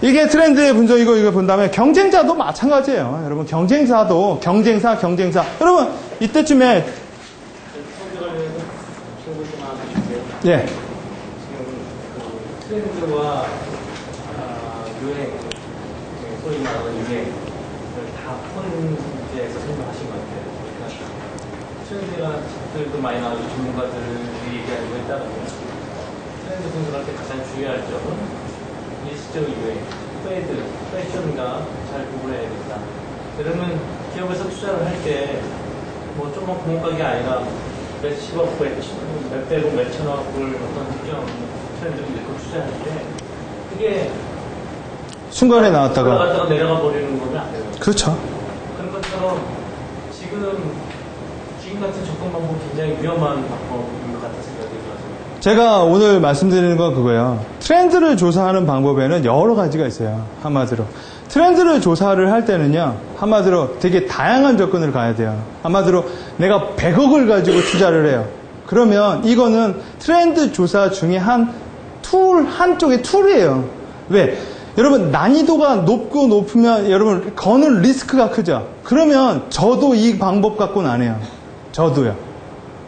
이게 트렌드의 분석이고, 이거 본다면 경쟁자도 마찬가지예요. 여러분, 경쟁사도, 경쟁사. 여러분, 이때쯤에. 예. 지금 트렌드와 유행, 소위 말하는 유행을 다 혼재해서 설명하신 것 같아요. 그러니까 트렌드들도 많이 나오고 전문가들이 얘기하는 거에 따르면 트렌드 분석할 때 가장 중요할 점은 일시적 유행, 패션과 잘 구분해야겠다. 그러면 기업에서 투자를 할 때 뭐 조금 공가게 아니라 몇십억, 몇백억, 몇천억을 어떤 특정 트렌드를 넣고 투자하는데 그게 순간에 나왔다가 올라갔다가 내려가 버리는 거면 안 돼요. 그렇죠. 그런 것처럼 지금 같은 접근 방법은 굉장히 위험한 방법인 것 같은 생각이 들어서 제가 오늘 말씀드리는 건 그거예요. 트렌드를 조사하는 방법에는 여러 가지가 있어요. 한마디로. 트렌드를 조사를 할 때는요, 한마디로 되게 다양한 접근을 가야 돼요. 한마디로 내가 100억을 가지고 투자를 해요. 그러면 이거는 트렌드 조사 중에 한쪽의 툴이에요. 왜? 여러분, 난이도가 높으면 여러분, 거는 리스크가 크죠? 그러면 저도 이 방법 갖고는 안 해요. 저도요.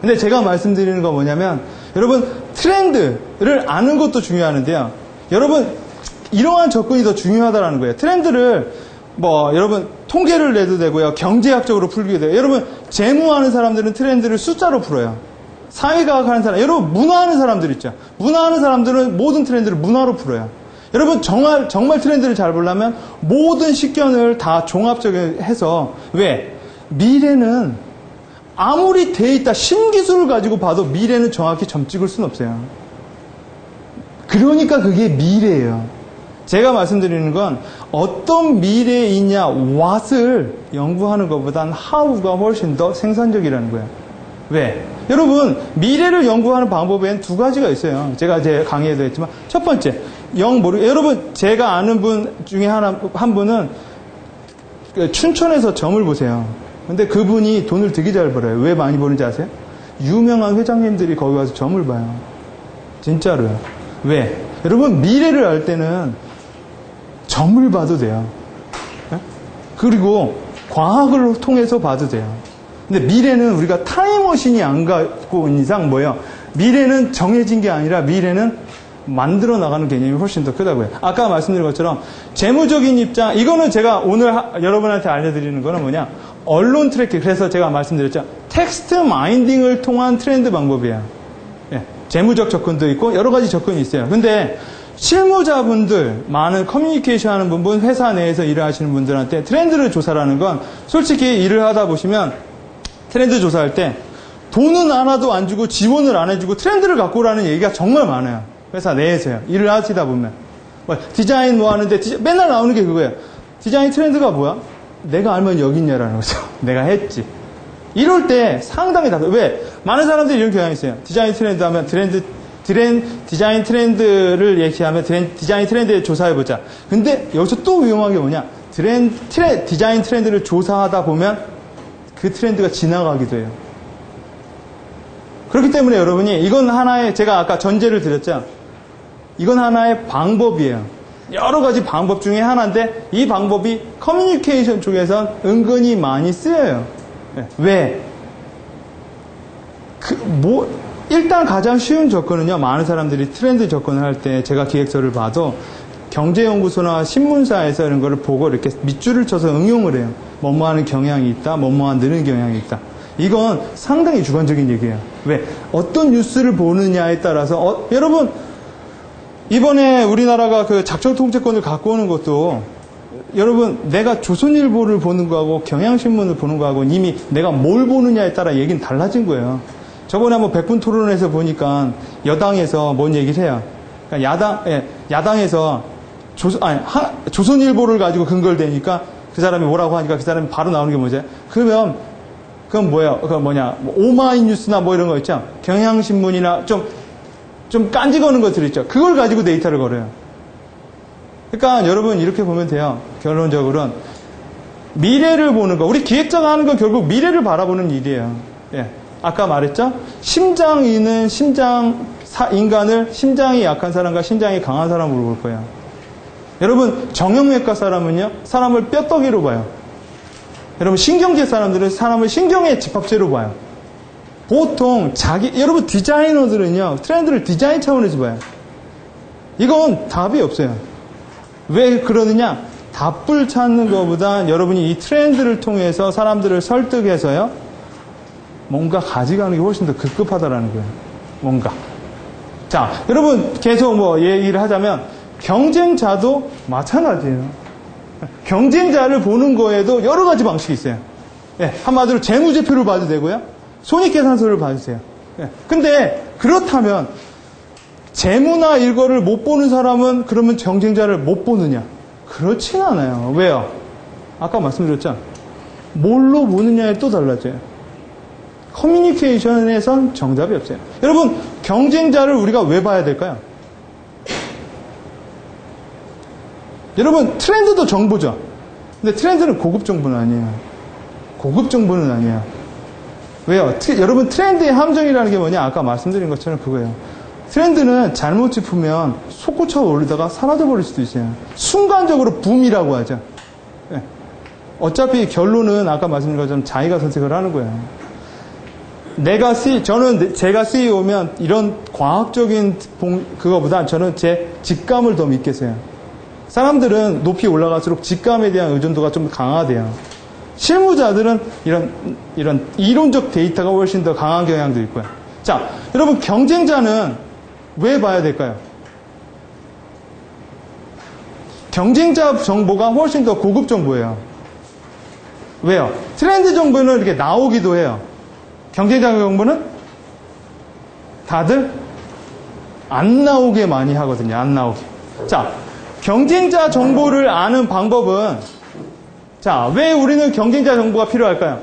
근데 제가 말씀드리는 건 뭐냐면, 여러분, 트렌드를 아는 것도 중요하는데요. 여러분, 이러한 접근이 더 중요하다는 거예요. 트렌드를, 여러분, 통계를 내도 되고요. 경제학적으로 풀기도 돼요. 여러분, 재무하는 사람들은 트렌드를 숫자로 풀어요. 사회과학 하는 사람, 여러분, 문화하는 사람들 있죠. 문화하는 사람들은 모든 트렌드를 문화로 풀어요. 여러분, 정말 트렌드를 잘 보려면 모든 식견을 다 종합적으로 해서, 왜? 미래는 아무리 데이터, 신기술을 가지고 봐도 미래는 정확히 점 찍을 수는 없어요. 그러니까 그게 미래예요. 제가 말씀드리는 건 어떤 미래이냐, what을 연구하는 것보단 how가 훨씬 더 생산적이라는 거예요. 왜? 여러분, 미래를 연구하는 방법에는 두 가지가 있어요. 제가 제 강의에도 했지만, 첫 번째, 여러분, 제가 아는 분 중에 한 분은 춘천에서 점을 보세요. 근데 그분이 돈을 되게 잘 벌어요. 왜 많이 버는지 아세요? 유명한 회장님들이 거기 가서 점을 봐요. 진짜로요. 왜? 여러분, 미래를 알 때는 점을 봐도 돼요. 그리고 과학을 통해서 봐도 돼요. 근데 미래는 우리가 타임머신이 안 갖고 있는 이상 뭐예요? 미래는 정해진 게 아니라 미래는 만들어 나가는 개념이 훨씬 더 크다고요. 아까 말씀드린 것처럼 재무적인 입장, 이거는 제가 오늘 여러분한테 알려드리는 거는 뭐냐? 언론 트래킹. 그래서 제가 말씀드렸죠. 텍스트 마인딩을 통한 트렌드 방법이에요. 예, 재무적 접근도 있고 여러 가지 접근이 있어요. 근데 실무자분들, 많은 커뮤니케이션 하는 분들, 회사 내에서 일을 하시는 분들한테 트렌드를 조사라는 건 솔직히 일을 하다 보시면 트렌드 조사할 때 돈은 하나도 안 주고 지원을 안 해주고 트렌드를 갖고 오라는 얘기가 정말 많아요. 회사 내에서요. 일을 하시다 보면. 디자인 뭐 하는데 맨날 나오는 게 그거예요. 디자인 트렌드가 뭐야? 내가 알면 여기 있냐라는 거죠. 내가 했지. 이럴 때 상당히 왜? 많은 사람들이 이런 경향이 있어요. 디자인 트렌드 하면 디자인 트렌드를 얘기하면 디자인 트렌드에 조사해보자. 근데 여기서 또 위험한 게 뭐냐? 디자인 트렌드를 조사하다 보면 그 트렌드가 지나가기도 해요. 그렇기 때문에 여러분이 이건 하나의, 제가 아까 전제를 드렸죠. 이건 하나의 방법이에요. 여러 가지 방법 중에 하나인데 이 방법이 커뮤니케이션 쪽에선 은근히 많이 쓰여요. 왜? 일단 가장 쉬운 접근은요, 많은 사람들이 트렌드 접근을 할 때 제가 기획서를 봐도 경제연구소나 신문사에서 이런 거를 보고 이렇게 밑줄을 쳐서 응용을 해요. 뭐뭐 하는 경향이 있다, 뭐뭐 하는 경향이 있다. 이건 상당히 주관적인 얘기예요. 왜? 어떤 뉴스를 보느냐에 따라서, 여러분, 이번에 우리나라가 그 작전통제권을 갖고 오는 것도 여러분, 내가 조선일보를 보는 거하고 경향신문을 보는 거하고 이미 내가 뭘 보느냐에 따라 얘기는 달라진 거예요. 저번에 한번 100분 토론에서 보니까 여당에서 뭔 얘기를 해요. 그러니까 야당에서 조선일보를 가지고 근거를 대니까 그 사람이 뭐라고 하니까 그 사람이 바로 나오는 게 뭐지? 그건 뭐예요? 오마이뉴스나 뭐 이런 거 있죠? 경향신문이나 좀 깐지거는 것들 있죠? 그걸 가지고 데이터를 걸어요. 그러니까 여러분 이렇게 보면 돼요. 결론적으로는 미래를 보는 거. 우리 기획자가 하는 건 결국 미래를 바라보는 일이에요. 예. 아까 말했죠? 인간을 심장이 약한 사람과 심장이 강한 사람으로 볼 거예요. 여러분, 정형외과 사람은요, 사람을 뼈떡이로 봐요. 여러분, 신경제 사람들은 사람을 신경의 집합체로 봐요. 보통 여러분, 디자이너들은요, 트렌드를 디자인 차원에서 봐요. 이건 답이 없어요. 왜 그러느냐? 답을 찾는 것보다 여러분이 이 트렌드를 통해서 사람들을 설득해서요, 뭔가 가져가는 게 훨씬 더 급급하다라는 거예요. 뭔가. 자, 여러분, 계속 얘기를 하자면, 경쟁자도 마찬가지예요. 경쟁자를 보는 거에도 여러 가지 방식이 있어요. 예, 한마디로 재무제표를 봐도 되고요, 손익계산서를 봐주세요. 예, 근데 그렇다면 재무나 이거를 못 보는 사람은 그러면 경쟁자를 못 보느냐? 그렇진 않아요. 왜요? 아까 말씀드렸죠? 뭘로 보느냐에 또 달라져요. 커뮤니케이션에선 정답이 없어요. 여러분, 경쟁자를 우리가 왜 봐야 될까요? 여러분, 트렌드도 정보죠. 근데 트렌드는 고급 정보는 아니에요. 고급 정보는 아니에요. 왜요? 여러분, 트렌드의 함정이라는 게 뭐냐? 아까 말씀드린 것처럼 그거예요. 트렌드는 잘못 짚으면 솟구쳐 오르다가 사라져버릴 수도 있어요. 순간적으로 붐이라고 하죠. 네. 어차피 결론은 아까 말씀드린 것처럼 자기가 선택을 하는 거예요. 제가 CEO면 이런 과학적인 그거보다 저는 제 직감을 더 믿겠어요. 사람들은 높이 올라갈수록 직감에 대한 의존도가 좀 강화돼요. 실무자들은 이런 이론적 데이터가 훨씬 더 강한 경향도 있고요. 자, 여러분, 경쟁자는 왜 봐야 될까요? 경쟁자 정보가 훨씬 더 고급 정보예요. 왜요? 트렌드 정보는 이렇게 나오기도 해요. 경쟁자 정보는 다들 안 나오게 많이 하거든요. 안 나오게. 자, 경쟁자 정보를 아는 방법은, 자, 왜 우리는 경쟁자 정보가 필요할까요?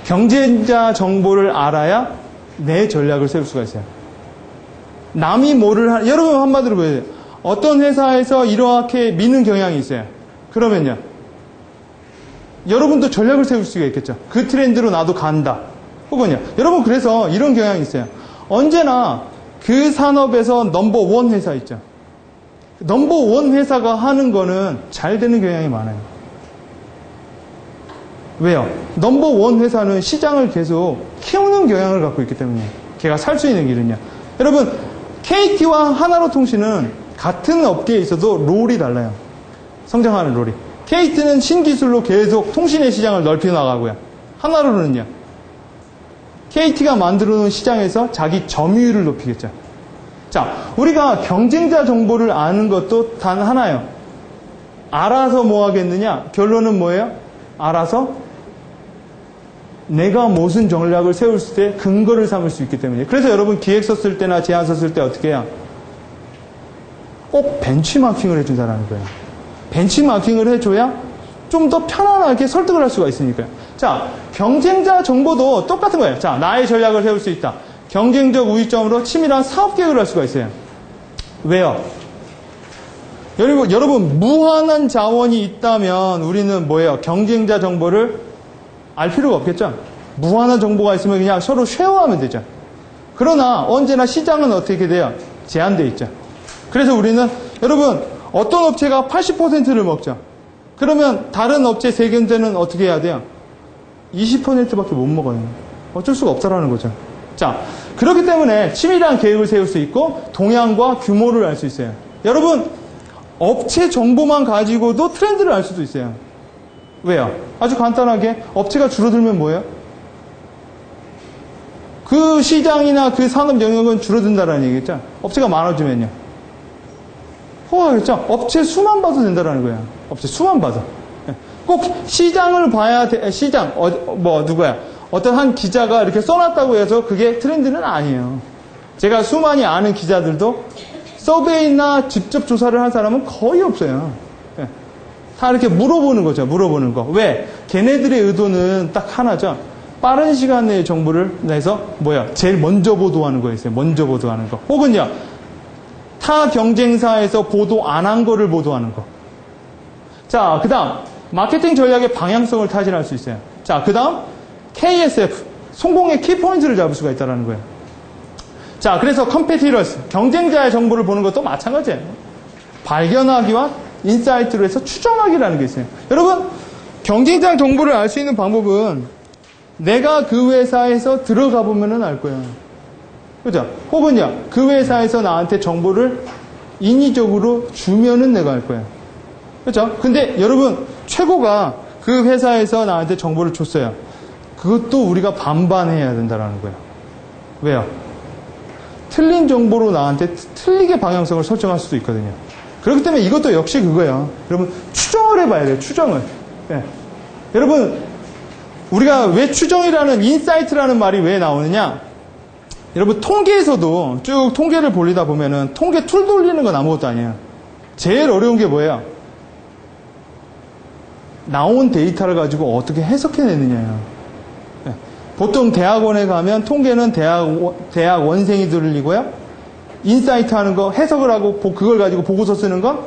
경쟁자 정보를 알아야 내 전략을 세울 수가 있어요. 남이 뭐를 여러분 한마디로 보여요. 어떤 회사에서 이렇게 미는 경향이 있어요. 그러면요, 여러분도 전략을 세울 수가 있겠죠. 그 트렌드로 나도 간다. 혹은요, 여러분, 그래서 이런 경향이 있어요. 언제나 그 산업에서 넘버원 회사 있죠. 넘버원 회사가 하는 거는 잘 되는 경향이 많아요. 왜요? 넘버원 회사는 시장을 계속 키우는 경향을 갖고 있기 때문에 걔가 살 수 있는 길은요. 여러분, KT와 하나로통신은 같은 업계에 있어도 롤이 달라요. 성장하는 롤이. KT는 신기술로 계속 통신의 시장을 넓혀 나가고요. 하나로는요, KT가 만들어 놓은 시장에서 자기 점유율을 높이겠죠. 자, 우리가 경쟁자 정보를 아는 것도 단 하나예요. 알아서 뭐 하겠느냐? 결론은 뭐예요? 알아서 내가 무슨 전략을 세울 때 근거를 삼을 수 있기 때문에. 그래서 여러분, 기획서 쓸 때나 제안서 쓸 때 어떻게 해요? 꼭 벤치마킹을 해준다는 거예요. 벤치마킹을 해줘야 좀 더 편안하게 설득을 할 수가 있으니까요. 자, 경쟁자 정보도 똑같은 거예요. 자, 나의 전략을 세울 수 있다. 경쟁적 우위점으로 치밀한 사업 계획을 할 수가 있어요. 왜요? 여러분, 무한한 자원이 있다면 우리는 뭐예요? 경쟁자 정보를 알 필요가 없겠죠? 무한한 정보가 있으면 그냥 서로 쉐어하면 되죠. 그러나 언제나 시장은 어떻게 돼요? 제한되어 있죠. 그래서 우리는, 여러분, 어떤 업체가 80%를 먹죠. 그러면 다른 업체 세경제는 어떻게 해야 돼요? 20%밖에 못 먹어요. 어쩔 수가 없다라는 거죠. 자, 그렇기 때문에 치밀한 계획을 세울 수 있고 동향과 규모를 알 수 있어요. 여러분, 업체 정보만 가지고도 트렌드를 알 수도 있어요. 왜요? 아주 간단하게 업체가 줄어들면 뭐예요? 그 시장이나 그 산업 영역은 줄어든다는 얘기겠죠? 업체가 많아지면요. 그렇죠? 업체 수만 봐도 된다는 거예요. 업체 수만 봐도. 꼭 시장을 봐야 돼. 시장, 누구야? 어떤 한 기자가 이렇게 써놨다고 해서 그게 트렌드는 아니에요. 제가 수많이 아는 기자들도 서베이나 직접 조사를 한 사람은 거의 없어요. 다 이렇게 물어보는 거죠. 물어보는 거. 왜? 걔네들의 의도는 딱 하나죠. 빠른 시간 내에 정보를 내서 제일 먼저 보도하는 거였어요. 먼저 보도하는 거. 혹은요, 타 경쟁사에서 보도 안 한 거를 보도하는 거. 자, 그 다음 마케팅 전략의 방향성을 타진할 수 있어요. 자, 그 다음 KSF, 성공의 키포인트를 잡을 수가 있다는 거예요. 자, 그래서 컴페티러스, 경쟁자의 정보를 보는 것도 마찬가지예요. 발견하기와 인사이트로 해서 추정하기라는 게 있어요. 여러분, 경쟁자 정보를 알 수 있는 방법은 내가 그 회사에서 들어가 보면은 알 거예요. 그죠? 혹은요, 그 회사에서 나한테 정보를 인위적으로 주면은 내가 알 거예요. 그죠? 근데 여러분, 최고가 그 회사에서 나한테 정보를 줬어요. 그것도 우리가 반반해야 된다는 거예요. 왜요? 틀린 정보로 나한테 틀리게 방향성을 설정할 수도 있거든요. 그렇기 때문에 이것도 역시 그거예요. 여러분, 추정을 해봐야 돼요. 추정을. 네. 여러분, 우리가 왜 추정이라는 인사이트라는 말이 왜 나오느냐? 여러분, 통계에서도 쭉 통계를 돌리다 보면은 통계 툴 돌리는 건 아무것도 아니에요. 제일 어려운 게 뭐예요? 나온 데이터를 가지고 어떻게 해석해내느냐예요. 네. 보통 대학원에 가면 통계는 대학 원생이 들리고요. 인사이트 하는 거, 해석을 하고 그걸 가지고 보고서 쓰는 건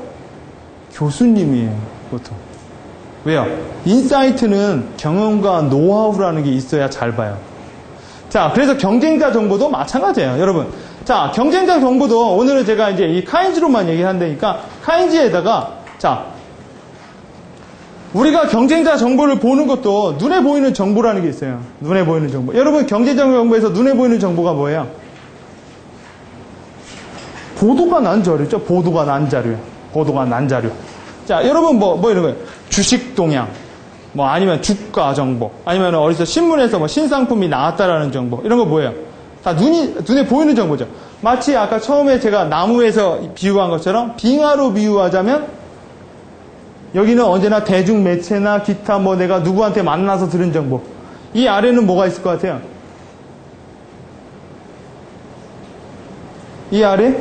교수님이에요. 보통. 왜요? 인사이트는 경험과 노하우라는 게 있어야 잘 봐요. 자, 그래서 경쟁자 정보도 마찬가지예요. 여러분. 자, 경쟁자 정보도 오늘은 제가 이제 이 카인즈로만 얘기한다니까 카인즈에다가 자, 우리가 경쟁자 정보를 보는 것도 눈에 보이는 정보라는 게 있어요. 눈에 보이는 정보. 여러분, 경쟁자 정보에서 눈에 보이는 정보가 뭐예요? 보도가 난 자료죠. 보도가 난 자료. 보도가 난 자료. 자, 여러분 뭐 이런 거예요. 주식 동향. 뭐 아니면 주가 정보. 아니면 어디서 신문에서 뭐 신상품이 나왔다라는 정보. 이런 거 뭐예요? 다 눈에 보이는 정보죠. 마치 아까 처음에 제가 나무에서 비유한 것처럼 빙하로 비유하자면 여기는 언제나 대중 매체나 기타 뭐 내가 누구한테 만나서 들은 정보. 이 아래는 뭐가 있을 것 같아요? 이 아래?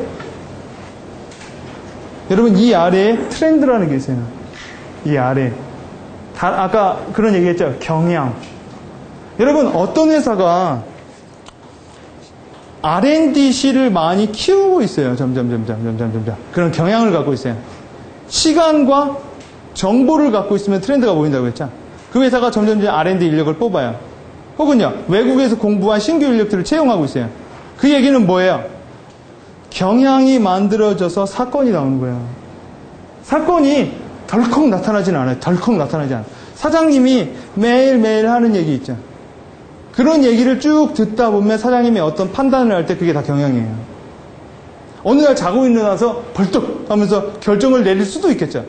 여러분, 이 아래에 트렌드라는 게 있어요. 이 아래. 아까 그런 얘기 했죠. 경향. 여러분, 어떤 회사가 R&D실을 많이 키우고 있어요. 점점. 그런 경향을 갖고 있어요. 시간과 정보를 갖고 있으면 트렌드가 보인다고 했죠. 그 회사가 점점 R&D 인력을 뽑아요. 혹은요, 외국에서 공부한 신규 인력들을 채용하고 있어요. 그 얘기는 뭐예요? 경향이 만들어져서 사건이 나오는 거예요. 사건이 덜컥 나타나진 않아요. 덜컥 나타나지 않아요. 사장님이 매일매일 하는 얘기 있죠. 그런 얘기를 쭉 듣다 보면 사장님이 어떤 판단을 할 때 그게 다 경향이에요. 어느 날 자고 일어나서 벌떡 하면서 결정을 내릴 수도 있겠죠.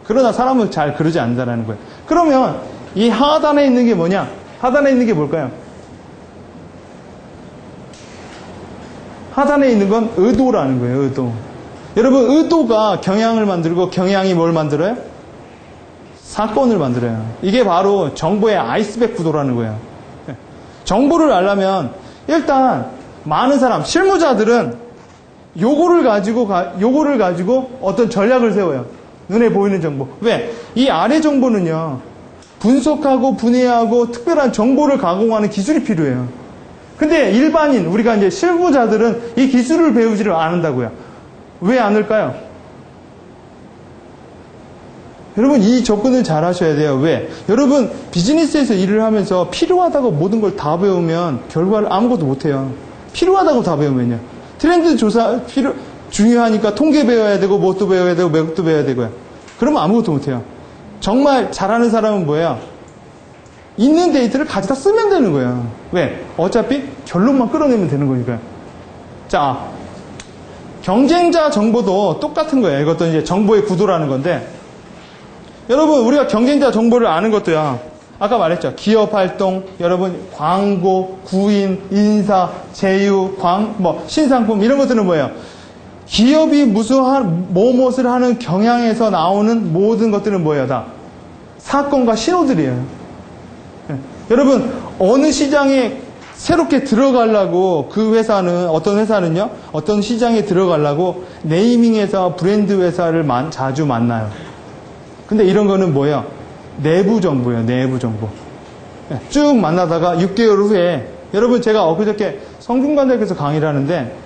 그러나 사람은 잘 그러지 않는다는 거예요. 그러면 이 하단에 있는 게 뭐냐? 하단에 있는 게 뭘까요? 하단에 있는 건 의도라는 거예요. 의도. 여러분, 의도가 경향을 만들고 경향이 뭘 만들어요? 사건을 만들어요. 이게 바로 정보의 아이스백 구도라는 거예요. 정보를 알려면 일단 많은 사람, 실무자들은 요거를 가지고 어떤 전략을 세워요. 눈에 보이는 정보. 왜? 이 아래 정보는요, 분석하고 분해하고 특별한 정보를 가공하는 기술이 필요해요. 근데 일반인, 우리가 이제 실무자들은 이 기술을 배우지를 않는다고요. 왜 않을까요? 여러분, 이 접근을 잘 하셔야 돼요. 왜? 여러분, 비즈니스에서 일을 하면서 필요하다고 모든 걸 다 배우면 결과를 아무것도 못해요. 필요하다고 다 배우면요. 트렌드 조사 중요하니까 통계 배워야 되고, 뭣도 배워야 되고, 매국도 배워야 되고요. 그러면 아무것도 못해요. 정말 잘하는 사람은 뭐예요? 있는 데이터를 가져다 쓰면 되는 거예요. 왜? 어차피 결론만 끌어내면 되는 거니까요. 자, 경쟁자 정보도 똑같은 거예요. 이것도 이제 정보의 구도라는 건데, 여러분, 우리가 경쟁자 정보를 아는 것도요, 아까 말했죠. 기업 활동, 여러분, 광고, 구인, 인사, 제휴, 신상품, 이런 것들은 뭐예요? 기업이 무엇을 하는 경향에서 나오는 모든 것들은 뭐예요? 다 사건과 신호들이에요. 네. 여러분, 어느 시장에 새롭게 들어가려고 그 회사는, 어떤 회사는요, 어떤 시장에 들어가려고 네이밍 회사, 브랜드 회사를 자주 만나요. 근데 이런 거는 뭐예요? 내부 정보예요, 내부 정보. 네. 쭉 만나다가 6개월 후에, 여러분, 제가 엊그저께 성균관대학교에서 강의를 하는데,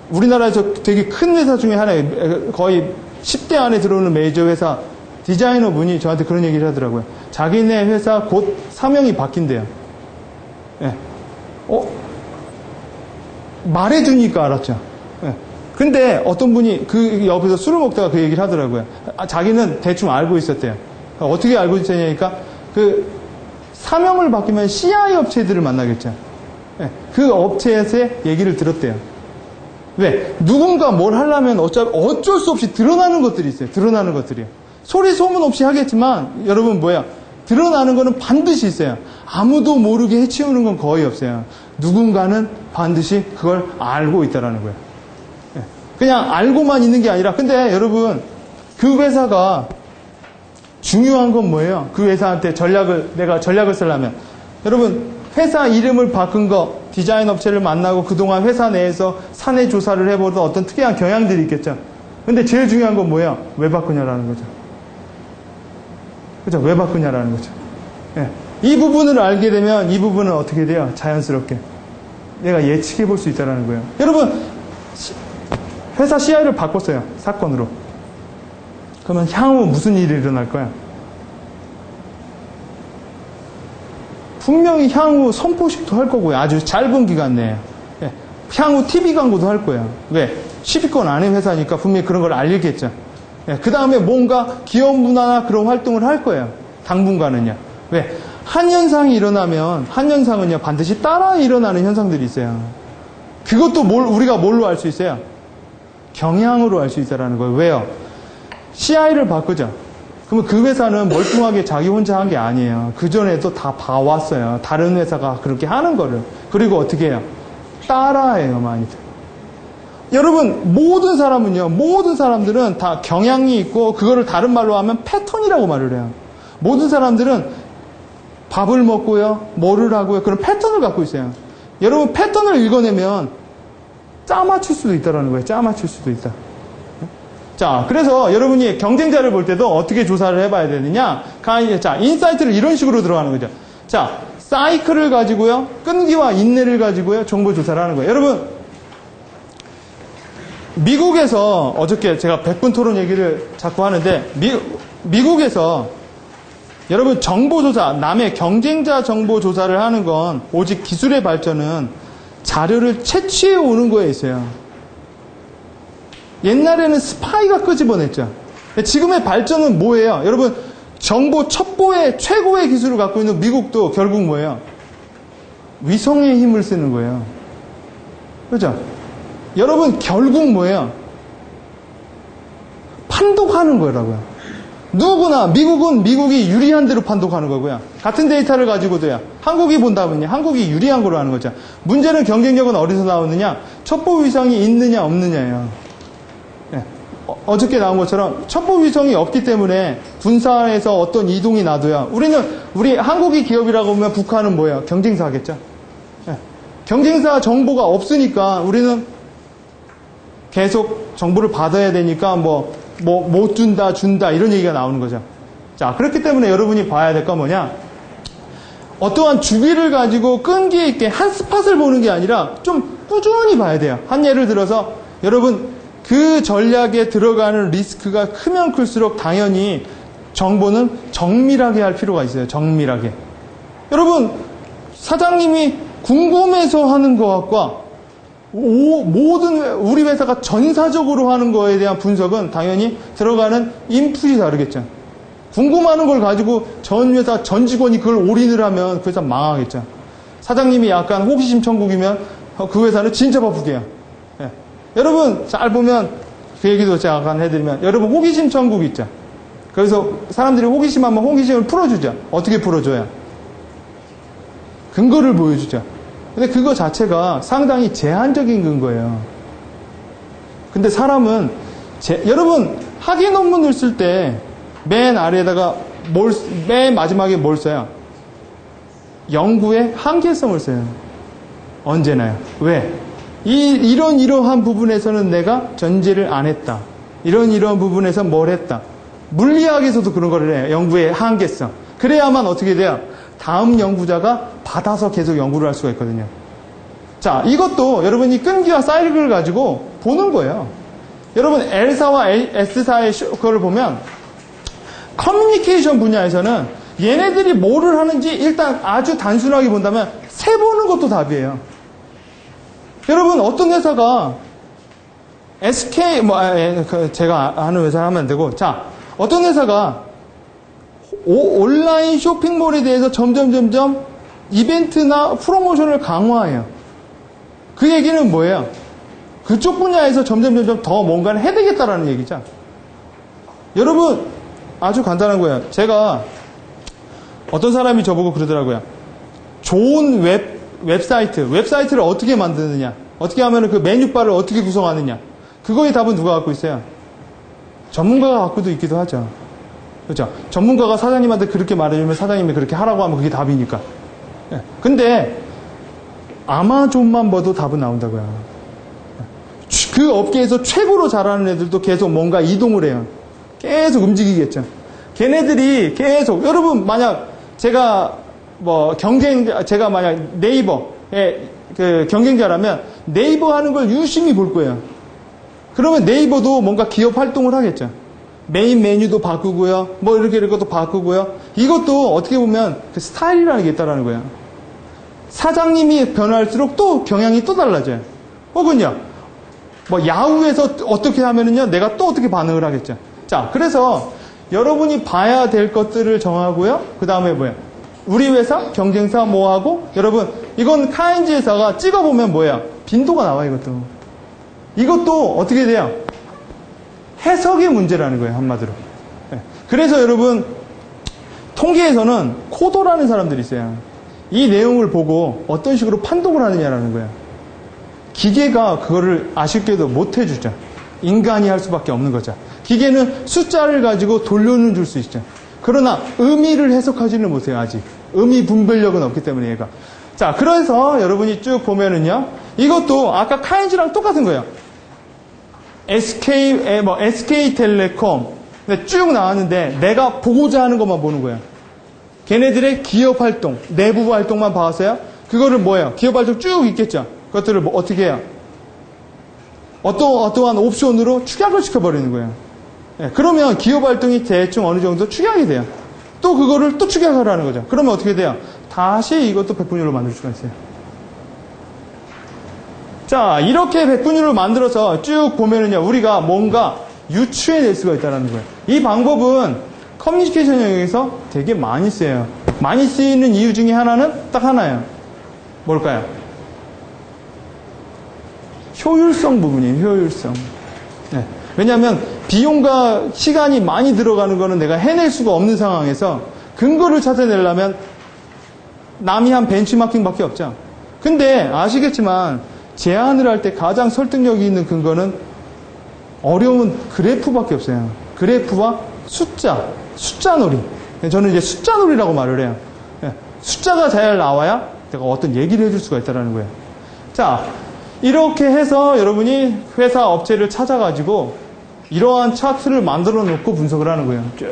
우리나라에서 되게 큰 회사 중에 하나예요. 거의 10대 안에 들어오는 메이저 회사 디자이너 분이 저한테 그런 얘기를 하더라고요. 자기네 회사 곧 사명이 바뀐대요. 네. 말해주니까 알았죠. 예. 근데 어떤 분이 그 옆에서 술을 먹다가 그 얘기를 하더라고요. 자기는 대충 알고 있었대요. 어떻게 알고 있었냐니까 그 사명을 바뀌면 CI 업체들을 만나겠죠. 예. 그 업체에서의 얘기를 들었대요. 왜? 누군가 뭘 하려면 어쩔 수 없이 드러나는 것들이 있어요. 드러나는 것들이요. 소리 소문 없이 하겠지만 여러분 뭐야? 드러나는 거는 반드시 있어요. 아무도 모르게 해치우는 건 거의 없어요. 누군가는 반드시 그걸 알고 있다라는 거예요. 예. 그냥 알고만 있는 게 아니라 근데 여러분 그 회사가 중요한 건 뭐예요? 그 회사한테 내가 전략을 쓰려면 여러분 회사 이름을 바꾼 거 디자인 업체를 만나고 그동안 회사 내에서 사내 조사를 해보던 어떤 특이한 경향들이 있겠죠. 근데 제일 중요한 건 뭐예요? 왜 바꾸냐라는 거죠. 그죠? 왜 바꾸냐라는 거죠. 예. 이 부분을 알게 되면 이 부분은 어떻게 돼요? 자연스럽게 내가 예측해 볼 수 있다는 거예요. 여러분 회사 CI를 바꿨어요. 사건으로. 그러면 향후 무슨 일이 일어날 거야? 분명히 향후 선포식도 할 거고요. 아주 짧은 기간 내에. 예. 향후 TV 광고도 할 거예요. 왜? 10위권 안에 회사니까 분명히 그런 걸 알리겠죠. 예. 그 다음에 뭔가 기업 문화나 그런 활동을 할 거예요. 당분간은요. 왜? 한 현상이 일어나면 한 현상은요 반드시 따라 일어나는 현상들이 있어요. 그것도 우리가 뭘로 알 수 있어요? 경향으로 알 수 있다는 거예요. 왜요? CI를 바꾸죠. 그러면 그 회사는 멀뚱하게 자기 혼자 한 게 아니에요. 그전에도 다 봐왔어요. 다른 회사가 그렇게 하는 거를. 그리고 어떻게 해요? 따라해요, 많이들. 여러분, 모든 사람들은 다 경향이 있고, 그거를 다른 말로 하면 패턴이라고 말을 해요. 모든 사람들은 밥을 먹고요, 뭐를 하고요, 그런 패턴을 갖고 있어요. 여러분, 패턴을 읽어내면 짜맞출 수도 있다는 거예요. 짜맞출 수도 있다. 자, 그래서 여러분이 경쟁자를 볼 때도 어떻게 조사를 해봐야 되느냐? 자, 인사이트를 이런 식으로 들어가는 거죠. 자, 사이클을 가지고요, 끈기와 인내를 가지고요, 정보 조사를 하는 거예요. 여러분, 미국에서 어저께 제가 100분 토론 얘기를 자꾸 하는데, 미국에서 여러분 정보조사, 남의 경쟁자 정보조사를 하는 건 오직 기술의 발전은 자료를 채취해 오는 거에 있어요. 옛날에는 스파이가 끄집어냈죠. 지금의 발전은 뭐예요? 여러분, 정보 첩보의 최고의 기술을 갖고 있는 미국도 결국 뭐예요? 위성의 힘을 쓰는 거예요. 그렇죠? 여러분, 결국 뭐예요? 판독하는 거라고요. 누구나, 미국은 미국이 유리한 대로 판독하는 거고요. 같은 데이터를 가지고도요. 한국이 본다면요. 한국이 유리한 거로 하는 거죠. 문제는 경쟁력은 어디서 나오느냐? 첩보 위성이 있느냐, 없느냐예요. 어저께 나온 것처럼 첩보 위성이 없기 때문에 군사에서 어떤 이동이 나도요. 우리 한국이 기업이라고 하면 북한은 뭐예요? 경쟁사 하겠죠. 경쟁사 정보가 없으니까 우리는 계속 정보를 받아야 되니까 못 준다 이런 얘기가 나오는 거죠. 자, 그렇기 때문에 여러분이 봐야 될 건 뭐냐? 어떠한 주기를 가지고 끈기 있게 한 스팟을 보는 게 아니라 좀 꾸준히 봐야 돼요. 한 예를 들어서 여러분 그 전략에 들어가는 리스크가 크면 클수록 당연히 정보는 정밀하게 할 필요가 있어요. 정밀하게. 여러분, 사장님이 궁금해서 하는 것과 모든 우리 회사가 전사적으로 하는 거에 대한 분석은 당연히 들어가는 인풋이 다르겠죠. 궁금하는 걸 가지고 전 회사 전 직원이 그걸 올인을 하면 그 회사 망하겠죠. 사장님이 약간 호기심 천국이면 그 회사는 진짜 바쁘게요. 여러분 잘 보면 그 얘기도 제가 약간 해드리면 여러분 호기심 천국 있죠. 그래서 사람들이 호기심하면 호기심을 풀어주죠. 어떻게 풀어줘요? 근거를 보여주죠. 근데 그거 자체가 상당히 제한적인 근거예요. 근데 사람은 여러분 학위 논문을 쓸 때 맨 아래에다가 맨 마지막에 뭘 써요? 연구의 한계성을 써요. 언제나요. 왜? 이러한 부분에서는 내가 전제를 안 했다. 이런 부분에서 뭘 했다. 물리학에서도 그런 거를 해요. 연구의 한계성. 그래야만 어떻게 돼요? 다음 연구자가 받아서 계속 연구를 할 수가 있거든요. 자, 이것도 여러분이 끈기와 사이클을 가지고 보는 거예요. 여러분 L사와 S사의 그거를 보면 커뮤니케이션 분야에서는 얘네들이 뭐를 하는지 일단 아주 단순하게 본다면 세 보는 것도 답이에요. 여러분, 어떤 회사가 SK, 제가 아는 회사 하면 안 되고, 자, 어떤 회사가 온라인 쇼핑몰에 대해서 점점 이벤트나 프로모션을 강화해요. 그 얘기는 뭐예요? 그쪽 분야에서 점점 더 뭔가를 해야 되겠다라는 얘기죠. 여러분, 아주 간단한 거예요. 제가 어떤 사람이 저보고 그러더라고요. 좋은 웹사이트를 어떻게 만드느냐, 어떻게 하면 그 메뉴바를 어떻게 구성하느냐, 그거의 답은 누가 갖고 있어요? 전문가가 갖고도 있기도 하죠. 그렇죠? 전문가가 사장님한테 그렇게 말해주면 사장님이 그렇게 하라고 하면 그게 답이니까. 근데 아마존만 봐도 답은 나온다고요. 그 업계에서 최고로 잘하는 애들도 계속 뭔가 이동을 해요. 계속 움직이겠죠. 걔네들이 계속, 여러분, 만약 제가 제가 만약 네이버의 그 경쟁자라면 네이버 하는 걸 유심히 볼 거예요. 그러면 네이버도 뭔가 기업 활동을 하겠죠. 메인 메뉴도 바꾸고요. 이것도 바꾸고요. 이것도 어떻게 보면 그 스타일이라는 게 있다라는 거예요. 사장님이 변할수록 또 경향이 또 달라져요. 혹은요, 야후에서 어떻게 하면은요, 내가 또 어떻게 반응을 하겠죠. 자, 그래서 여러분이 봐야 될 것들을 정하고요. 그 다음에 뭐예요? 우리 회사, 경쟁사 뭐하고, 여러분, 이건 카인지 회사가 찍어보면 뭐예요? 빈도가 나와, 이것도 어떻게 돼요? 해석의 문제라는 거예요, 한마디로. 그래서 여러분, 통계에서는 코더라는 사람들이 있어요. 이 내용을 보고 어떤 식으로 판독을 하느냐라는 거예요. 기계가 그거를 아쉽게도 못 해주죠. 인간이 할 수밖에 없는 거죠. 기계는 숫자를 가지고 돌려는 줄 수 있죠. 그러나 의미를 해석하지는 못해요, 아직. 의미 분별력은 없기 때문에 얘가. 자, 그래서 여러분이 쭉 보면은요, 이것도 아까 카인지랑 똑같은 거예요. SK텔레콤 쭉 나왔는데 내가 보고자 하는 것만 보는 거예요. 걔네들의 기업 활동, 내부 활동만 봐서요. 그거를 뭐예요? 기업 활동 쭉 있겠죠. 그것들을 어떻게 해요? 어떠한 옵션으로 축약을 시켜버리는 거예요. 그러면 기업 활동이 대충 어느 정도 축약이 돼요. 또 그거를 또 축약하라는 거죠. 그러면 어떻게 돼요? 다시 이것도 백분율로 만들 수가 있어요. 자, 이렇게 백분율을 만들어서 쭉 보면은요, 우리가 뭔가 유추해낼 수가 있다는 거예요. 이 방법은 커뮤니케이션 영역에서 되게 많이 쓰여요. 많이 쓰이는 이유 중에 하나는 딱 하나예요. 뭘까요? 효율성 부분이에요, 효율성. 네. 왜냐하면 비용과 시간이 많이 들어가는 거는 내가 해낼 수가 없는 상황에서 근거를 찾아내려면 남이 한 벤치마킹밖에 없죠. 근데 아시겠지만 제안을 할 때 가장 설득력이 있는 근거는 어려운 그래프밖에 없어요. 그래프와 숫자놀이. 저는 이제 숫자놀이라고 말을 해요. 숫자가 잘 나와야 내가 어떤 얘기를 해줄 수가 있다는 거예요. 자, 이렇게 해서 여러분이 회사 업체를 찾아가지고 이러한 차트를 만들어 놓고 분석을 하는 거예요. 쭉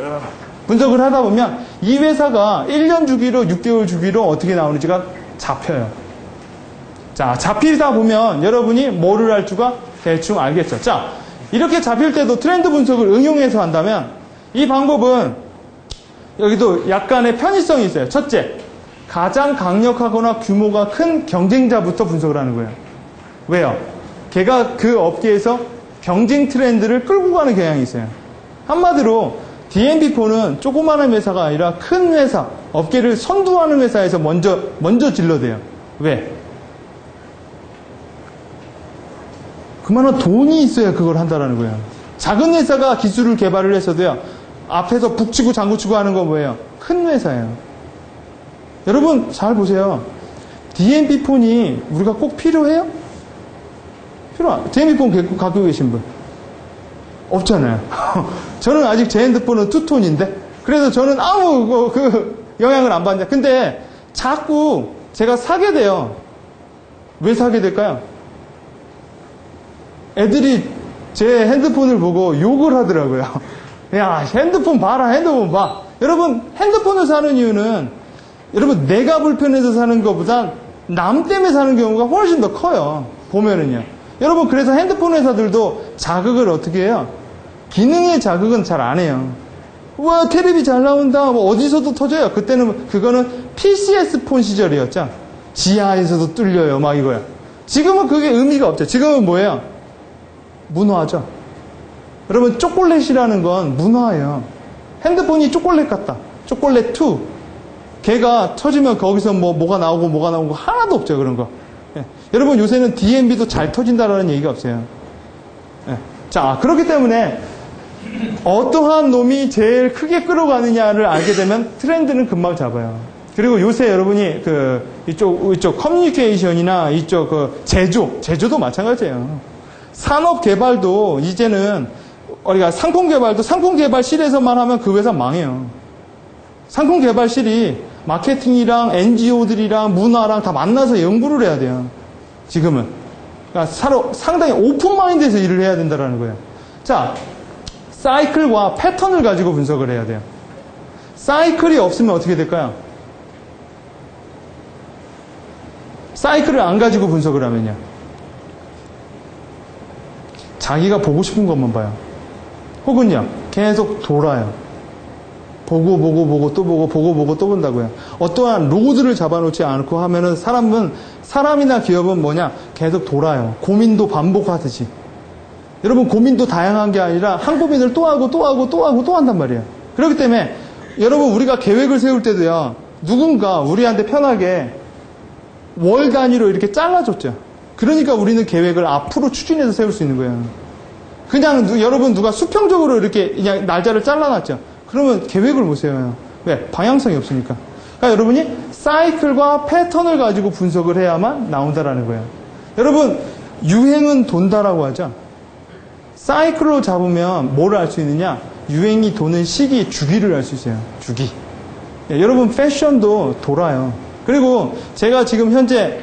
분석을 하다 보면 이 회사가 1년 주기로 6개월 주기로 어떻게 나오는지가 잡혀요. 자, 잡히다 보면 여러분이 뭐를 할 줄가 대충 알겠죠. 자, 이렇게 잡힐 때도 트렌드 분석을 응용해서 한다면 이 방법은 여기도 약간의 편의성이 있어요. 첫째, 가장 강력하거나 규모가 큰 경쟁자부터 분석을 하는 거예요. 왜요? 걔가 그 업계에서 경쟁 트렌드를 끌고 가는 경향이 있어요. 한마디로 D&B포는 조그마한 회사가 아니라 큰 회사, 업계를 선도하는 회사에서 먼저 질러대요. 왜? 그만한 돈이 있어야 그걸 한다는 거예요. 작은 회사가 기술을 개발을 했어도요, 앞에서 북치고 장구치고 하는 건 뭐예요? 큰 회사예요. 여러분 잘 보세요. D&B폰이 우리가 꼭 필요해요? D&B폰 갖고 계신 분? 없잖아요. 저는 아직 제 핸드폰은 투톤인데, 그래서 저는 아무 영향을 안 받는다. 근데 자꾸 제가 사게 돼요. 왜 사게 될까요? 애들이 제 핸드폰을 보고 욕을 하더라고요. 야, 핸드폰 봐라, 핸드폰 봐. 여러분, 핸드폰을 사는 이유는 여러분 내가 불편해서 사는 것보다 남 때문에 사는 경우가 훨씬 더 커요. 보면은요. 여러분, 그래서 핸드폰 회사들도 자극을 어떻게 해요? 기능의 자극은 잘 안 해요. 와, 테레비 잘 나온다. 어디서도 터져요. 그거는 PCS 폰 시절이었죠. 지하에서도 뚫려요. 막 이거야. 지금은 그게 의미가 없죠. 지금은 뭐예요? 문화죠. 여러분, 초콜릿이라는 건 문화예요. 핸드폰이 초콜릿 같다. 초콜릿 2. 걔가 터지면 거기서 뭐가 나오고 하나도 없죠. 그런 거. 예. 여러분, 요새는 DMB도 잘 터진다라는 얘기가 없어요. 예. 자, 그렇기 때문에 어떠한 놈이 제일 크게 끌어가느냐를 알게 되면 트렌드는 금방 잡아요. 그리고 요새 여러분이 이쪽 커뮤니케이션이나 이쪽 제조도 마찬가지예요. 산업 개발도 이제는 우리가 상품 개발실에서만 하면 그 회사 망해요. 상품 개발실이 마케팅이랑 NGO들이랑 문화랑 다 만나서 연구를 해야 돼요. 지금은. 그러니까 상당히 오픈 마인드에서 일을 해야 된다는 거예요. 자, 사이클과 패턴을 가지고 분석을 해야 돼요. 사이클이 없으면 어떻게 될까요? 사이클을 안 가지고 분석을 하면요. 자기가 보고 싶은 것만 봐요. 혹은요, 계속 돌아요. 보고 또 본다고요. 어떠한 로드를 잡아놓지 않고 하면은 사람이나 기업은 뭐냐? 계속 돌아요. 고민도 반복하듯이. 여러분, 고민도 다양한 게 아니라 한 고민을 또 한단 말이에요. 그렇기 때문에 여러분, 우리가 계획을 세울 때도요, 누군가 우리한테 편하게 월 단위로 이렇게 잘라줬죠. 그러니까 우리는 계획을 앞으로 추진해서 세울 수 있는 거예요. 그냥 여러분 누가 수평적으로 이렇게 그냥 날짜를 잘라놨죠. 그러면 계획을 못 세워요. 왜? 방향성이 없으니까. 그러니까 여러분이 사이클과 패턴을 가지고 분석을 해야만 나온다라는 거예요. 여러분, 유행은 돈다라고 하죠. 사이클로 잡으면 뭘 알 수 있느냐? 유행이 도는 시기, 주기를 알 수 있어요. 주기. 예, 여러분, 패션도 돌아요. 그리고 제가 지금 현재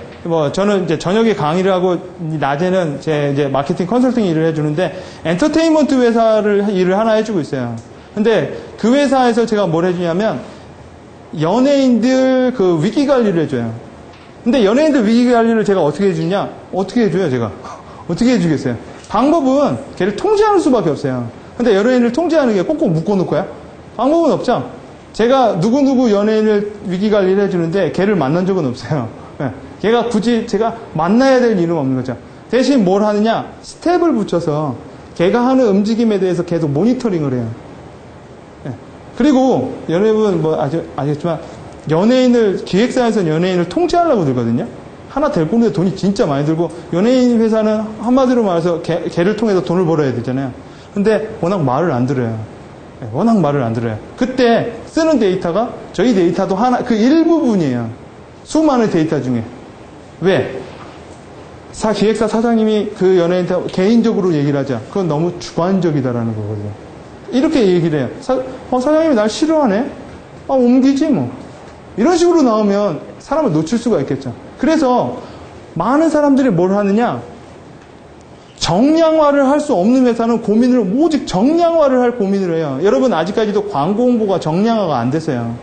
저는 이제 저녁에 강의를 하고 낮에는 제 이제 마케팅 컨설팅 일을 해주는데 엔터테인먼트 회사를 일을 하나 해주고 있어요. 근데 그 회사에서 제가 뭘 해주냐면 연예인들 위기 관리를 해줘요. 근데 연예인들 위기 관리를 제가 어떻게 해주냐? 어떻게 해줘요, 제가? 어떻게 해주겠어요? 방법은 걔를 통제하는 수밖에 없어요. 근데 연예인을 통제하는 게 꼭꼭 묶어놓을 거야? 방법은 없죠. 제가 누구 연예인을 위기 관리를 해주는데 걔를 만난 적은 없어요. 네. 걔가 굳이 제가 만나야 될 일은 없는 거죠. 대신 뭘 하느냐? 스텝을 붙여서 걔가 하는 움직임에 대해서 계속 모니터링을 해요. 네. 그리고 여러분 아시겠지만 기획사에서는 연예인을 통제하려고 들거든요. 하나 데리고 오는데 돈이 진짜 많이 들고 연예인 회사는 한마디로 말해서 걔를 통해서 돈을 벌어야 되잖아요. 근데 워낙 말을 안 들어요. 네, 워낙 말을 안 들어요. 그때 쓰는 데이터가 저희 데이터도 그 일부분이에요. 수많은 데이터 중에. 왜? 기획사 사장님이 그 연예인한테 개인적으로 얘기를 하자. 그건 너무 주관적이다라는 거거든요. 이렇게 얘기를 해요. 사장님이 날 싫어하네? 옮기지 뭐. 이런 식으로 나오면 사람을 놓칠 수가 있겠죠. 그래서 많은 사람들이 뭘 하느냐? 정량화를 할 수 없는 회사는 오직 정량화를 할 고민을 해요. 여러분, 아직까지도 광고 홍보가 정량화가 안 됐어요.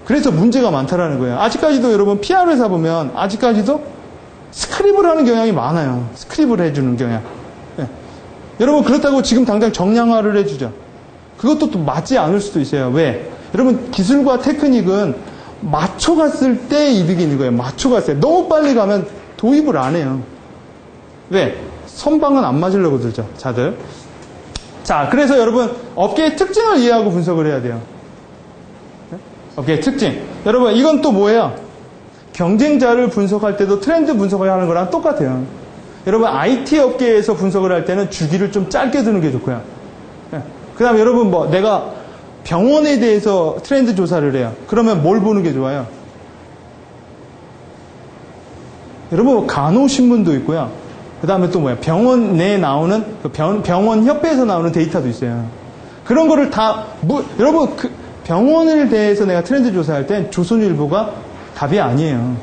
그래서 문제가 많다라는 거예요. 아직까지도 여러분 PR 회사 보면 아직까지도 스크립을 하는 경향이 많아요. 스크립을 해주는 경향. 네. 여러분, 그렇다고 지금 당장 정량화를 해주죠. 그것도 또 맞지 않을 수도 있어요. 왜? 여러분, 기술과 테크닉은 맞춰갔을 때 이득이 있는 거예요. 맞춰갔어요. 너무 빨리 가면 도입을 안 해요. 왜? 선방은 안 맞으려고 들죠. 다들. 자, 그래서 여러분, 업계의 특징을 이해하고 분석을 해야 돼요. 업계의 특징. 여러분, 이건 또 뭐예요? 경쟁자를 분석할 때도 트렌드 분석을 하는 거랑 똑같아요. 여러분, IT 업계에서 분석을 할 때는 주기를 좀 짧게 두는 게 좋고요. 그 다음에 여러분, 내가 병원에 대해서 트렌드 조사를 해요. 그러면 뭘 보는 게 좋아요? 여러분, 간호신문도 있고요. 그 다음에 또 병원 내에 나오는, 병원 협회에서 나오는 데이터도 있어요. 그런 거를 여러분, 병원에 대해서 내가 트렌드 조사할 땐 조선일보가 답이 아니에요.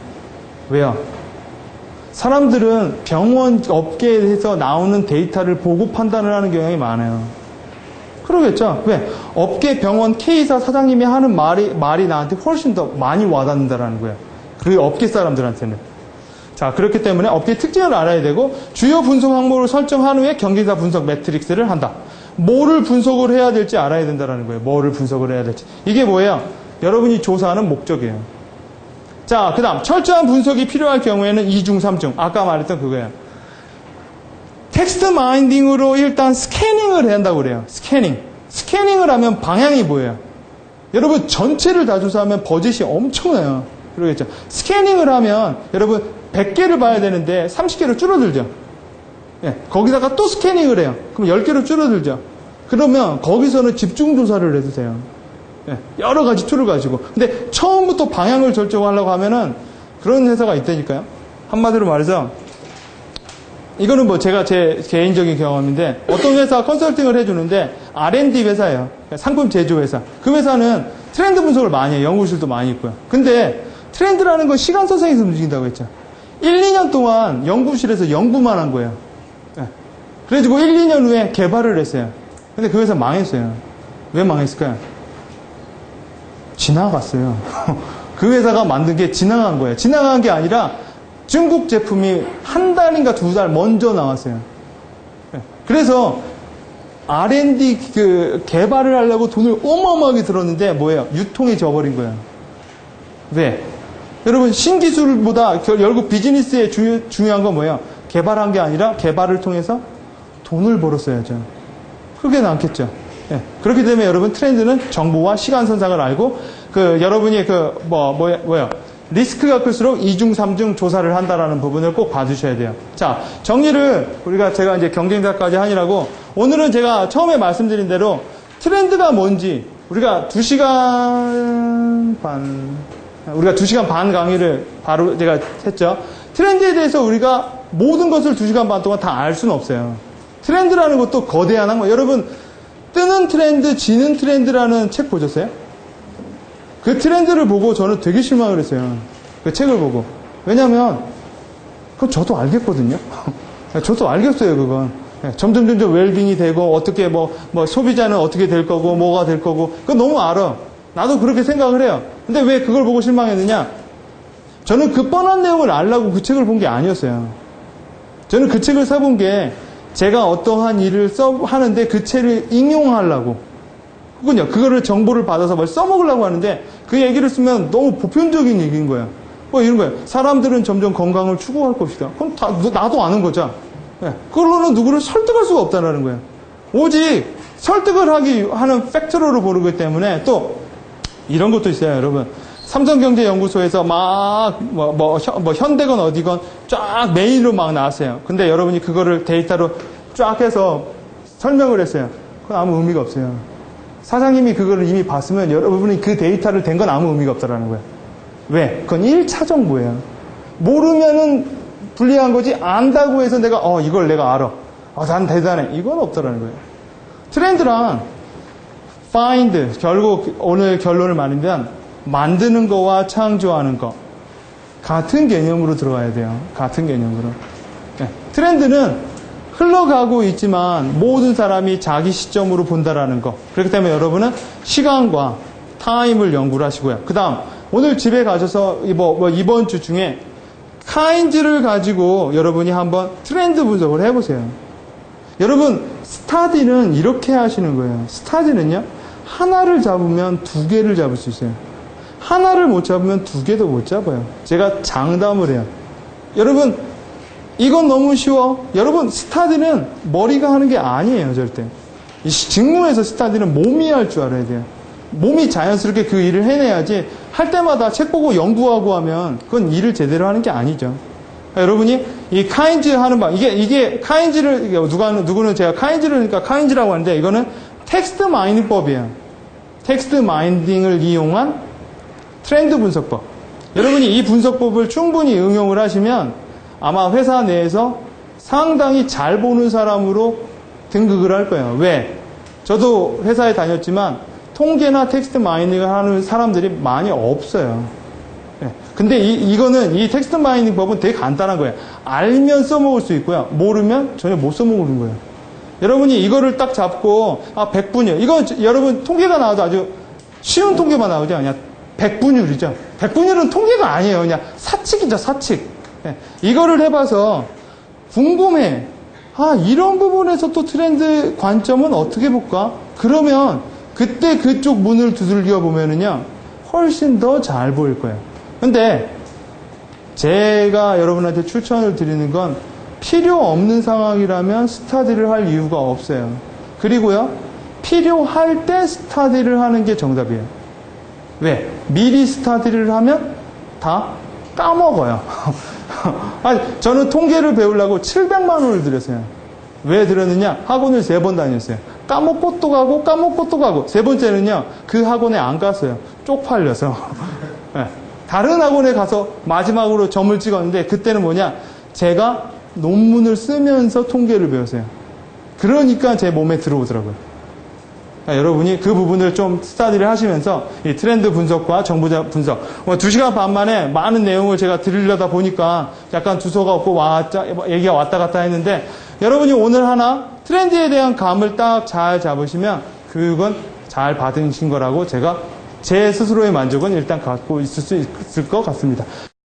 왜요? 사람들은 병원 업계에서 나오는 데이터를 보고 판단을 하는 경향이 많아요. 그러겠죠? 왜? 업계 병원 K사 사장님이 하는 말이 나한테 훨씬 더 많이 와닿는다라는 거예요. 그 업계 사람들한테는. 자, 그렇기 때문에 업계 특징을 알아야 되고, 주요 분석 항목을 설정한 후에 경쟁사 분석 매트릭스를 한다. 뭐를 분석을 해야 될지 알아야 된다는 거예요. 뭐를 분석을 해야 될지. 이게 뭐예요? 여러분이 조사하는 목적이에요. 자, 그 다음 철저한 분석이 필요할 경우에는 2중, 3중. 아까 말했던 그거예요. 텍스트 마인딩으로 일단 스캐닝을 해야 한다고 그래요. 스캐닝을 하면 방향이 보여요. 여러분 전체를 다 조사하면 버젯이 엄청나요. 그러겠죠. 스캐닝을 하면 여러분 100개를 봐야 되는데 30개로 줄어들죠. 예, 거기다가 또 스캐닝을 해요. 그럼 10개로 줄어들죠. 그러면 거기서는 집중 조사를 해도 돼요. 예, 여러 가지 툴을 가지고. 근데 처음부터 방향을 결정하려고 하면은 그런 회사가 있다니까요. 한마디로 말해서 이거는 뭐 제가 제 개인적인 경험인데 어떤 회사가 컨설팅을 해주는데 R&D 회사예요. 상품 제조 회사. 그 회사는 트렌드 분석을 많이 해요. 연구실도 많이 있고요. 근데 트렌드라는 건 시간 선상에서 움직인다고 했죠. 1, 2년 동안 연구실에서 연구만 한 거예요. 예. 그래가지고 1, 2년 후에 개발을 했어요. 근데 그 회사 망했어요. 왜 망했을까요? 지나갔어요. 그 회사가 만든 게 지나간 거예요. 지나간 게 아니라 중국 제품이 한 달인가 두 달 먼저 나왔어요. 그래서 R&D 개발을 하려고 돈을 어마어마하게 들었는데 뭐예요? 유통이 져버린 거예요. 왜? 여러분 신기술보다 결국 비즈니스에 중요한 건 뭐예요? 개발한 게 아니라 개발을 통해서 돈을 벌었어야죠. 그게 남겠죠. 네. 그렇기 때문에 여러분 트렌드는 정보와 시간 선상을 알고 여러분이 뭐예요? 리스크가 클수록 2중, 3중 조사를 한다라는 부분을 꼭 봐주셔야 돼요. 자, 정리를 제가 이제 경쟁자까지 하느라고 오늘은 제가 처음에 말씀드린 대로 트렌드가 뭔지 우리가 2시간 반 강의를 바로 제가 했죠. 트렌드에 대해서 우리가 모든 것을 2시간 반 동안 다 알 수는 없어요. 트렌드라는 것도 거대한 거. 여러분, 뜨는 트렌드, 지는 트렌드라는 책 보셨어요? 그 트렌드를 보고 저는 되게 실망을 했어요. 그 책을 보고. 왜냐면, 그건 저도 알겠거든요. 저도 알겠어요, 그건. 점점 웰빙이 되고, 어떻게 소비자는 어떻게 될 거고, 뭐가 될 거고, 그건 너무 알아. 나도 그렇게 생각을 해요. 근데 왜 그걸 보고 실망했느냐? 저는 그 뻔한 내용을 알려고 그 책을 본 게 아니었어요. 저는 그 책을 써본 게 제가 어떠한 일을 하는데 그 책을 ing용하려고. 그군요. 그거를 정보를 받아서 뭘 써먹으려고 하는데 그 얘기를 쓰면 너무 보편적인 얘기인 거예요. 뭐 이런 거예요. 사람들은 점점 건강을 추구할 것이다. 그럼 나도 아는 거죠. 네. 그걸로는 누구를 설득할 수가 없다는 거예요. 오직 설득을 하는 팩트로를 보는 것 때문에 또 이런 것도 있어요, 여러분. 삼성경제연구소에서 현대건 어디건 쫙 메일로 막 나왔어요. 근데 여러분이 그거를 데이터로 쫙 해서 설명을 했어요. 그건 아무 의미가 없어요. 사장님이 그거를 이미 봤으면 여러분이 그 데이터를 댄 건 아무 의미가 없다라는 거예요. 왜? 그건 1차 정보예요. 모르면은 불리한 거지, 안다고 해서 이걸 내가 알아. 난 대단해. 이건 없다라는 거예요. 트렌드란 find, 결국 오늘 결론을 말하면 만드는 거와 창조하는 거 같은 개념으로 들어가야 돼요. 같은 개념으로. 네. 트렌드는 흘러가고 있지만 모든 사람이 자기 시점으로 본다라는 거. 그렇기 때문에 여러분은 시간과 타임을 연구를 하시고요. 그 다음 오늘 집에 가셔서 이번 주 중에 카인즈를 가지고 여러분이 한번 트렌드 분석을 해보세요. 여러분 스타디는 이렇게 하시는 거예요. 스타디는요, 하나를 잡으면 2개를 잡을 수 있어요. 하나를 못 잡으면 2개도 못 잡아요. 제가 장담을 해요. 여러분, 이건 너무 쉬워. 여러분, 스타디는 머리가 하는 게 아니에요, 절대. 이 직무에서 스타디는 몸이 할 줄 알아야 돼요. 몸이 자연스럽게 그 일을 해내야지 할 때마다 책 보고 연구하고 하면 그건 일을 제대로 하는 게 아니죠. 그러니까 여러분이 이 카인즈 하는 이게 카인즈를, 누구는 제가 카인즈를 하니까 카인즈라고 하는데 이거는 텍스트 마인딩법이에요. 텍스트 마인딩을 이용한 트렌드 분석법. 여러분이 이 분석법을 충분히 응용을 하시면 아마 회사 내에서 상당히 잘 보는 사람으로 등극을 할 거예요. 왜? 저도 회사에 다녔지만 통계나 텍스트 마이닝을 하는 사람들이 많이 없어요. 근데 이거는 이 텍스트 마이닝 법은 되게 간단한 거예요. 알면 써먹을 수 있고요. 모르면 전혀 못 써먹는 거예요. 여러분이 이거를 딱 잡고 100분율. 이거 여러분 통계가 나와도 아주 쉬운 통계만 나오죠. 그냥 100분율이죠. 100분율은 통계가 아니에요. 그냥 사칙이죠. 사칙. 이거를 해봐서 궁금해. 이런 부분에서 또 트렌드 관점은 어떻게 볼까? 그러면 그때 그쪽 문을 두들겨 보면은요, 훨씬 더 잘 보일 거예요. 근데 제가 여러분한테 추천을 드리는 건 필요 없는 상황이라면 스터디를 할 이유가 없어요. 그리고요, 필요할 때 스터디를 하는 게 정답이에요. 왜? 미리 스터디를 하면 다 까먹어요. 아니, 저는 통계를 배우려고 700만 원을 들였어요. 왜 들었느냐? 학원을 3번 다녔어요. 까먹고 또 가고, 까먹고 또 가고. 세 번째는요, 그 학원에 안 갔어요. 쪽팔려서. 네. 다른 학원에 가서 마지막으로 점을 찍었는데, 그때는 뭐냐? 제가 논문을 쓰면서 통계를 배웠어요. 그러니까 제 몸에 들어오더라고요. 그러니까 여러분이 그 부분을 좀 스터디를 하시면서 이 트렌드 분석과 정보 분석, 2시간 반 만에 많은 내용을 제가 드리려다 보니까 약간 두서가 없고 얘기가 왔다 갔다 했는데, 여러분이 오늘 하나 트렌드에 대한 감을 딱 잘 잡으시면 교육은 잘 받으신 거라고 제가 제 스스로의 만족은 일단 갖고 있을 수 있을 것 같습니다.